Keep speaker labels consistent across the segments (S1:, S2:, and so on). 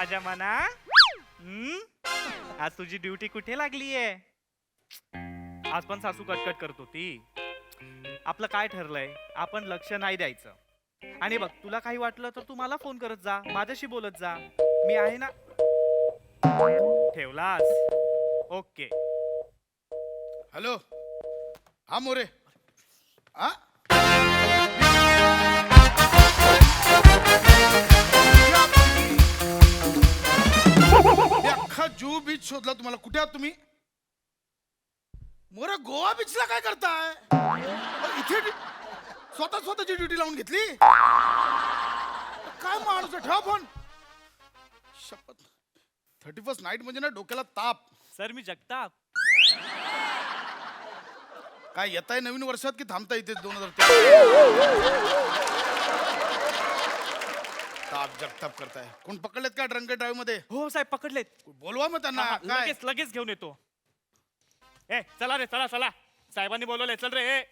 S1: माझ्या मना. आज तुझी ड्युटी कुठे लागलीये? आज पण सासू कटकट करत होती. आपलं काय ठरलंय, आपण लक्ष नाही द्यायचं. आणि बघ, तुला काही वाटलं तर तू मला फोन करत जा, माझ्याशी बोलत जा, मी आहे ना. ठेवलास? ओके.
S2: हॅलो. हा मोरे. हा अख्खा जुहू बीच शोधला तुम्हाला. कुठे आहात तुम्ही? मोरे गोवा बीचला काय करताय? इथे स्वतःची ड्युटी लावून घेतली. काय माणूस आहे? ठेवा फोन. शपथ, 31st नाईट म्हणजे ना डोक्याला ताप.
S1: सर, मी जगताप.
S2: काय येताय नवीन वर्षात की थांबता इथे 2000? ताप जगताप करताय. कोण पकडलेत का ड्रंक ड्राईव्ह मध्ये?
S1: हो साहेब, पकडलेत.
S2: बोलवा मग त्यांना. काय
S1: लगेच लगेच घेऊन येतो. ए चला रे, चला चला, साहेबांनी बोलवलंय, चल रे. ए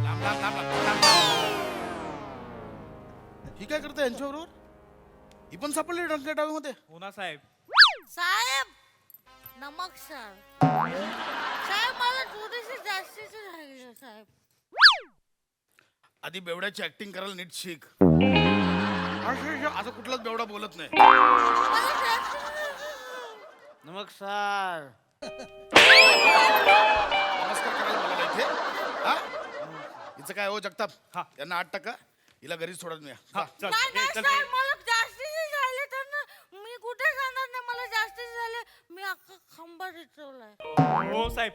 S2: लांब लांब लांब लांब. ही काय करते यांच्याबरोबर? ही पण सापडली ड्रंक ड्राईव्ह मध्ये?
S1: हो ना साहेब.
S3: साहेब, नमस्कार साहेब. मला थोडीशी जास्तीच राहिली साहेब.
S2: आधी बेवड्याची ऍक्टिंग करायला नीट शिक. असं कुठलाच बेवडा बोलत नाही.
S3: मला जास्तीच
S4: नमस्कार.
S2: नमस्कार करायला बोलायला इथे. हा हिचं काय हो जगताप?
S1: हा.
S2: यांना 8%. हिला घरी सोडत नाही.
S1: हा, चल.
S3: नाही,
S1: ए,
S3: नाही,
S1: चल
S3: साहेब,
S1: रे.
S3: मला जास्तीच झाले तर ना मी कुठे जाणार नाही. मला जास्तीच झाले. मी अख्खा खांबा रिचवलाय.
S1: हो साहेब,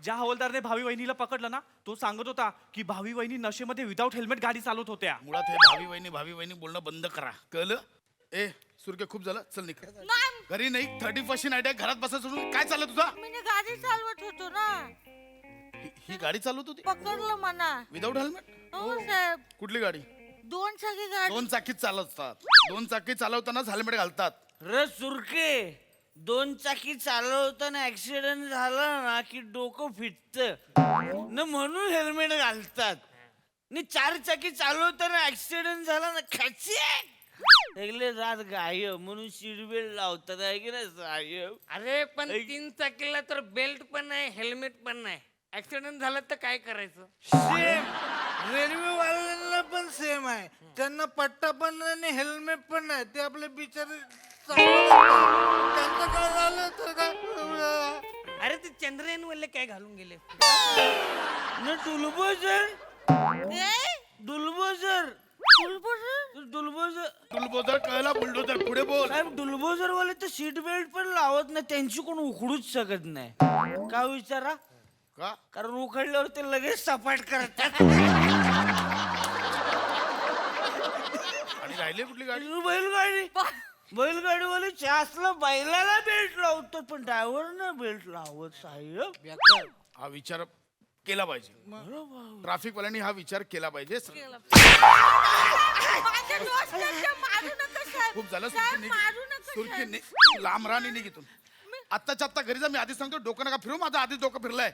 S1: ज्या हवालदारने भावी वहिनीला पकडलं ना, तो सांगत होता की भावी वहिनी नशेमध्ये विदाऊट हेल्मेट गाडी चालवत होत्या.
S2: मुळात हे भावी वहिनी बोलणं बंद करा, कळलं? ए सुरके, खूप झालं, चल निघ.
S3: नाही,
S2: घरी नाही, 31st नाईट आहे, घरात बसा सोडून. काय चाललं तुझा?
S3: मी गाडी चालवत होतो ना.
S2: ही गाडी चालवत होती
S3: पकडलं म्हणा.
S2: Without helmet?
S3: हो साहेब,
S2: कुठली गाडी?
S3: 2 चाकी गाडी.
S2: 2 चाकीत चालवतात. 2 चाकी चालवतानाच हेल्मेट घालतात.
S4: र सुरके, 2 चाकी चालवताना ऍक्सिडेंट झाला ना की डोकं फिटत न, म्हणून हेल्मेट घालतात. नि 4 चाकी चालवताना ऍक्सिडेंट झाला ना, खची सगळे रात गायब, म्हणून सीट बेल्ट लावतात, आहे की नाही साहेब?
S5: अरे पण 3 चाकीला तर बेल्ट पण नाही, हेल्मेट पण नाही. ऍक्सिडेंट झालं तर काय करायचं?
S6: सेम रेल्वे वाल्यांना पण सेम आहे. त्यांना पट्टा पण नाही आणि हेल्मेट पण नाही. ते आपले बिचारे त्यांचं काय झालं तर काय?
S5: अरे ते चंद्रयान वाले काय घालून गेले?
S4: न डुलबोजर,
S3: ए,
S4: डुलबोजर,
S3: बुलबुल.
S4: डुलबोजर.
S2: बुलडोझर कळला, बुलडोझर. पुढे बोल.
S4: साहेब, डुलबोजर वाले तर सीट बेल्ट पण लावत नाही, त्यांची कोण उखडूच शकत नाही. का विचारा?
S2: का?
S4: कारण उखडल्यावर ते लगेच सपाट करतात.
S2: आणि राहिले कुठली गाडी?
S4: बैलगाडी, बैलगाडीवाले जास्तला बैलाला बेल्ट लावतात, पण ड्रायव्हरना बेल्ट लावत साहेब.
S2: हा विचार केला पाहिजे. ट्रॅफिक वाल्यांनी हा विचार केला पाहिजे.
S3: माझ्या दोस्तांना मारू नका साहेब.
S2: खूप झालं.
S3: साहेब, मारू नका
S2: सुरकी
S3: साहेब.
S2: निघ, लांब राहा आणि निघ इथून. आत्ताच्या आत्ता घरी जा. मी आधीच सांगतो, डोकं नका फिरू. माझं आधीच डोकं फिरलंय.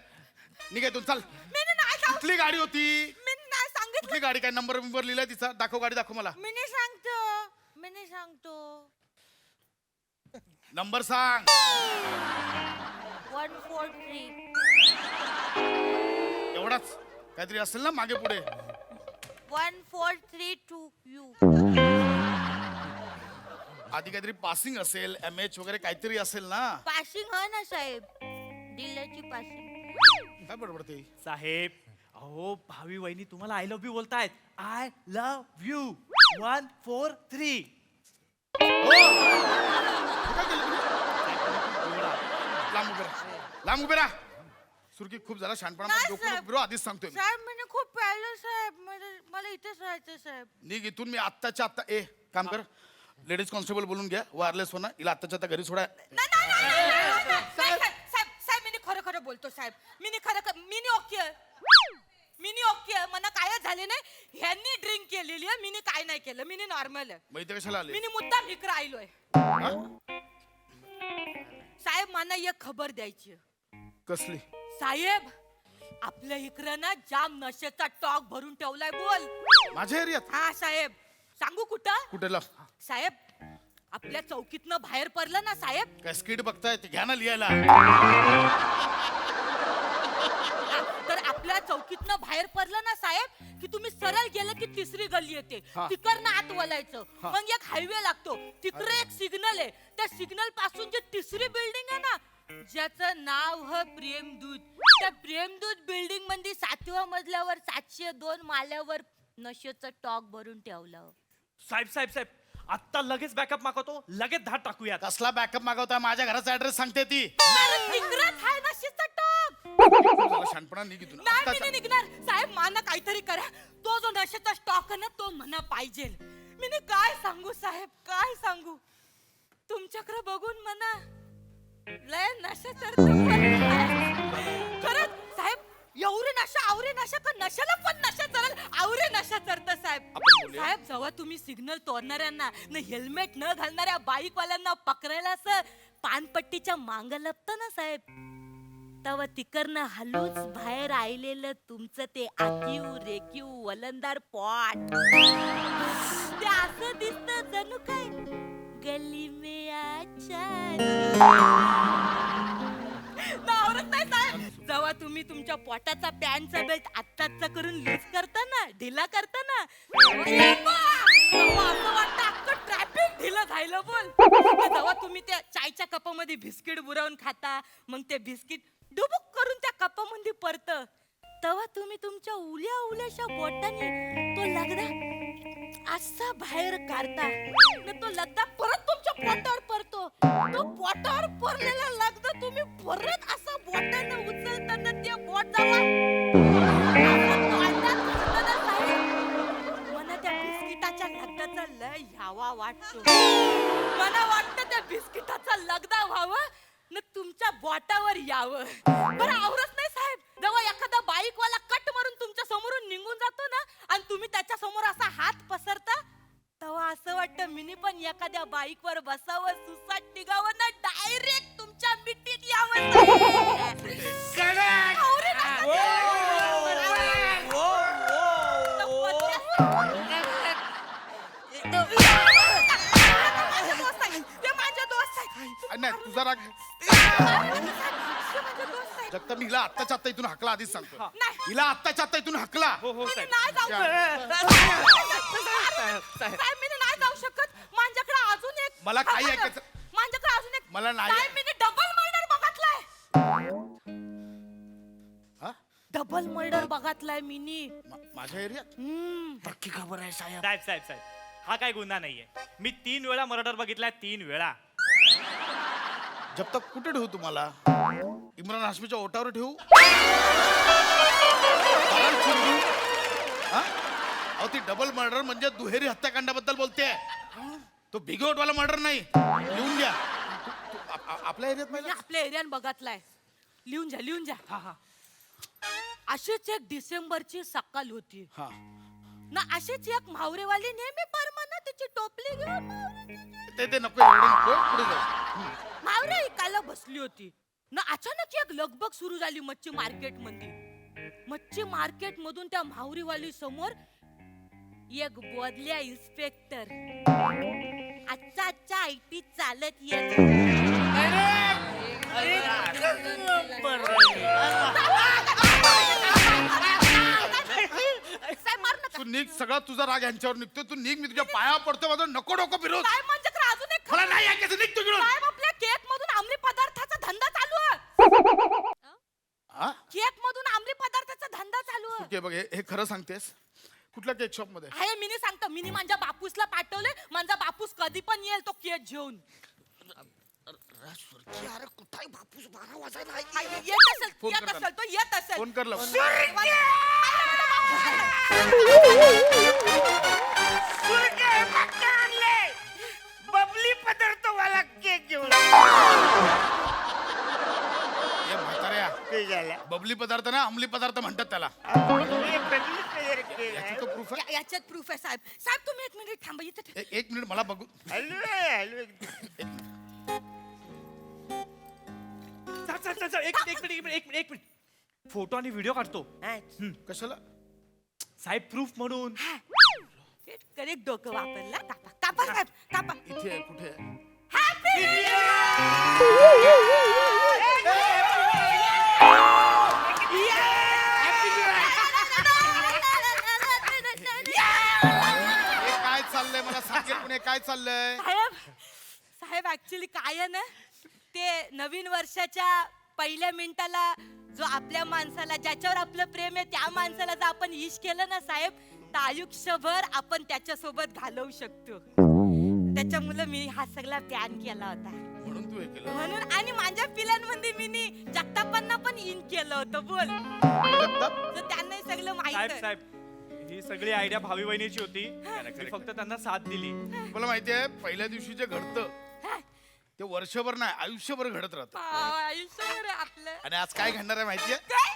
S2: निघ इथून, चल.
S3: मी नाही जाऊ.
S2: कुठली गाडी होती?
S3: मी नाही सांगितलं.
S2: कुठली गाडी? काय नंबर बिंबर लिहिलाय तिचा? दाखव गाडी, दाखव मला.
S3: मी नाही सांगतो. मी नाही सांगतो.
S2: नंबर सांग.
S3: 143.
S2: एवढाच काहीतरी असेल ना मागे पुढे?
S3: 1432U.
S2: आधी काहीतरी पासिंग असेल, MH वगैरे काहीतरी असेल ना.
S3: पासिंग आहे ना साहेब, दिल्याची पासिंग.
S2: काय बडबडते?
S1: साहेब, अहो भावी वहिनी तुम्हाला आय लव्ह यू बोलतायत. I love you. 143.
S2: लांब उभे राहा, लांब उभे राहा. सुरकी, खूप झाला शहाणपणा.
S3: नाही,
S2: डोकं
S3: साहेब.
S2: नको फिरवू, आधीच सांगतोय मी.
S3: साहेब, मी खूप प्यायलं साहेब. मला इथेच राहायचं साहेब.
S2: निघ इथून. मी आत्ताच्या आत्ता. ए काम कर, लेडीज कॉन्स्टेबल बोलून घ्या, वायरलेस होणार. हिला आत्ताच्या आत्ता घरी सोडा.
S3: नाही, नाही, नाही, नाही, नाही, नाही, साहेब, साहेब, साहेब, मी खरं खरं बोलतो साहेब. मी खरं मी ओके. मिनी ओके मला काय झाले नाही ह्यांनी ड्रिंक केलेली आहे मिनी काय नाही केलं मिनी नॉर्मल आहे
S2: मग इथे कशाला आले
S3: मिनी मुद्दाम इकडे आलोय
S2: हा?
S3: साहेब मला एक खबर द्यायची आहे.
S2: कसली
S3: साहेब आपल्या इकडं ना जाम नशेचा टॉक भरून ठेवलाय बोल
S2: माझ्या एरियात
S3: हा साहेब सांगू कुठं
S2: कुठेला
S3: साहेब आपल्या चौकीतनं बाहेर पडलं ना साहेब
S2: काय स्किट बघताय ते घ्या ना लिहायला
S3: तर आपल्या चौकीतनं बाहेर पडलं ना साहेब की तुम्ही सरळ गेलं की तिसरी गल्ली येते
S2: हा.
S3: तिकडनं आत वलायचं मग एक हायवे लागतो तिकडे एक सिग्नल आहे त्या सिग्नल पासून जी तिसरी बिल्डिंग आहे ना ज्याचं नाव ह प्रेमदूत त्या प्रेमदूत बिल्डिंग मध्ये 7व्या मजल्यावर 702 माल्यावर नशेचं टॉक भरून ठेवलं
S1: साहेब साहेब साहेब आत्ता लगेच बॅकअप मागवतो लगेच धाड टाकूया
S2: कसला बॅकअप मागवताय माझ्या घराचा ऍड्रेस सांगते ती
S3: अरे तिकडंच आहे नशेचं टॉक
S2: शानपणा निघितून
S3: नाही मी निघणार साहेब माना काहीतरी करा तो जो नशेचा स्टॉक आहे ना तो म्हणा पाहिजे मी काय सांगू साहेब काय सांगू तुमच्याकडे बघून म्हणा लय नशा चढतो खरंच साहेब एवढे नशा आवरे नशा का नशाला पण नशा चढल आवरे नशा चढत साहेब साहेब जेव्हा तुम्ही सिग्नल तोडणाऱ्यांना न हेल्मेट न घालणाऱ्या बाईक वाल्यांना पकडायला असं पानपट्टीच्या मांग लपतं ना साहेब तेव्हा तिकडनं हलूच बाहेर आलेलं तुमचं ते आखीव रेखीव वलंदार पॉट ते असं दिसत जणू काय गली में आवरत नाही साहेब जेव्हा तुम्ही तुमच्या पोटाचा पॅन्टचा बेल्ट आत्ताचा करून लूज करता ना ढिला करता ना तेव्हा असं वाटतं अख्खं ट्रॅफिक ढिलं झालं बोल जेव्हा तुम्ही त्या चायच्या कपामध्ये बिस्किट बुरवून खाता मग ते बिस्किट डुबुक करून त्या कपामध्ये पडत तेव्हा तुम्ही तुमच्या उल्या उल्याशा बोटाने तो लगदा असा बाहेर काढता न तो लगदा परत तुमच्या पोटावर पडतो तो पोटावर पडलेला लगदा तुम्ही परत असा बोटाने उचलताना ते बोट जावा मला त्या बिस्किटाच्या लगदाचा लय ह्यावा वाटतो मला वाटतं त्या बिस्किटाचा लगदा व्हावं न तुमच्या बोटावर यावं बरं आवरत नाही साहेब जेव्हा एखादा बाईक वाला कट मारून तुमच्या समोरून निघून जातो ना आणि तुम्ही त्याच्या समोर असा हात पसरता तेव्हा असं वाटतं मिनी पण एखाद्या बाईक वर बसावं सुसाट निघावं ना डायरेक्ट तुमच्या मिठीत यावं आवरे ते माझ्या दोस्त आहेत
S2: नाही तुझा राग
S3: ते माझे दोस्त आहेत
S2: जगता मी हिला आत्ताच्या आत्ता इथून हकला आधीच सांगतो
S1: हा.
S2: हिला आत्ताच्या आत्ता इथून हकला
S1: हो हो
S3: मी
S1: साहेब
S3: नाही जाऊ
S1: साहेब
S3: साहेब मी नाही जाऊ शकत माझ्याकडे अजून एक
S2: मला काही ऐकायचं-
S3: माझ्याकडे अजून एक
S2: मला नाही-
S3: साहेब, मी डबल मर्डर बघितलाय
S2: हा?
S3: डबल मर्डर बघितलाय मिनी
S2: माझ्या एरियात
S4: पक्की खबर आहे साहेब
S1: साहेब साहेब साहेब हा काय गुन्हा नाहीये मी 3 वेळा मर्डर बघितलाय 3 वेळा
S2: जब तक कुठे ठेवू तुम्हाला इम्रान हाशमीच्या ओटावर ठेवू बाळाला चिरडू? हा? अहो ती डबल मर्डर म्हणजे दुहेरी हत्याकांडाबद्दल बोलते तो बिगोटवाला मर्डर नाही लिहून घ्या आपल्या एरियात
S3: मी
S2: माहिती
S3: आपल्या एरियात बघितलाय लिहून घ्या
S1: हा हा
S3: अशीच एक डिसेंबरची सकाळ होती
S2: हा
S3: ना अशीच एक म्हावरेवाली नेहमी परमाना तिची टोपली घेऊन
S2: ते नको एवढं नको पुढे जाऊ
S3: म्हावरे ऐकायला बसली होती ना अचानक एक लगबग सुरू झाली मच्छी मार्केट मध्ये मच्छी मार्केट मधून त्या म्हावरीवाली समोर एक बोधल्या इन्स्पेक्टर अच्छा आयटी चालत येत साहेब, मारू नका.
S2: तू निघ सगळा तुझा राग यांच्यावर निघतो तू निघ मी तुझ्या पाया पडतो माझं नको डोकं फिरव
S3: साहेब, माझ्याकडे अजून एक
S2: मला नाही ऐकायचं निघ तुझ्याकडून
S3: साहेब आपल्या केक मधून अंमली पदार्थाचा धंदा चालू आहे
S2: हा
S3: केक मधून अंमली पदार्थाचा धंदा चालू आहे
S2: ठीक आहे बघ हे खरं सांगतेस कुठल्या केक शॉप मध्ये
S3: आहे मिनी सांगतो मिनी माझ्या बापूसला पाठवले माझा बापूस कधी पण येईल तो केक घेऊन येत असेल
S2: फोन
S3: येत
S2: कर
S3: असेल तो येत असेल
S2: फोन कर लवकर.
S4: बबली पदार्थ वाला केक घेऊन
S2: ये म्हाताऱ्या
S4: ते झाला
S2: बबली पदार्थ ना अंमली पदार्थ म्हणतात त्याला याची तो proof आहे.
S3: याच्यात प्रूफ आहे साहेब. साहेब तुम्ही 1 मिनिट थांबा इथे.
S2: एक मिनिट मला बघू
S1: चल, एक मिनिट फोटो आणि व्हिडिओ काढतो
S2: कशाला
S1: साहेब प्रूफ म्हणून.
S3: करेक्ट डोकं वापरला. कापा कापा साहेब कापा.
S2: इथे आहे, कुठे आहे?
S3: हॅपी
S2: हे काय चाललंय मला सांगेल पण हे काय चाललंय?
S3: साहेब साहेब ऍक्च्युली काय आहे ना ते नवीन वर्षाच्या पहिल्या मिनिटाला जो आपल्या माणसाला ज्याच्यावर आपलं प्रेम आहे त्या माणसाला जर आपण इश केलं ना साहेब तर आयुष्यभर आपण त्याच्यासोबत घालवू शकतो. त्याच्यामुळे मी हा सगळा प्लॅन केला होता
S2: म्हणून तू हे केलं
S3: म्हणून. आणि माझ्या पिलांमध्ये मी जगतापांना पण इन केलं होतं बोल.
S2: जगताप?
S3: तर त्यांनाही सगळं
S1: साहेब
S3: माहित
S1: साहेब ही सगळी आयडिया भावी वहिनीची होती. मी फक्त त्यांना साथ दिली.
S2: मला माहितीये पहिल्या दिवशी जे घडतं ते वर्षभर नाही आयुष्यभर घडत राहतं.
S3: आयुष्यभर आहे आपलं.
S2: आणि आज काय घडणार आहे माहितीये?
S3: काय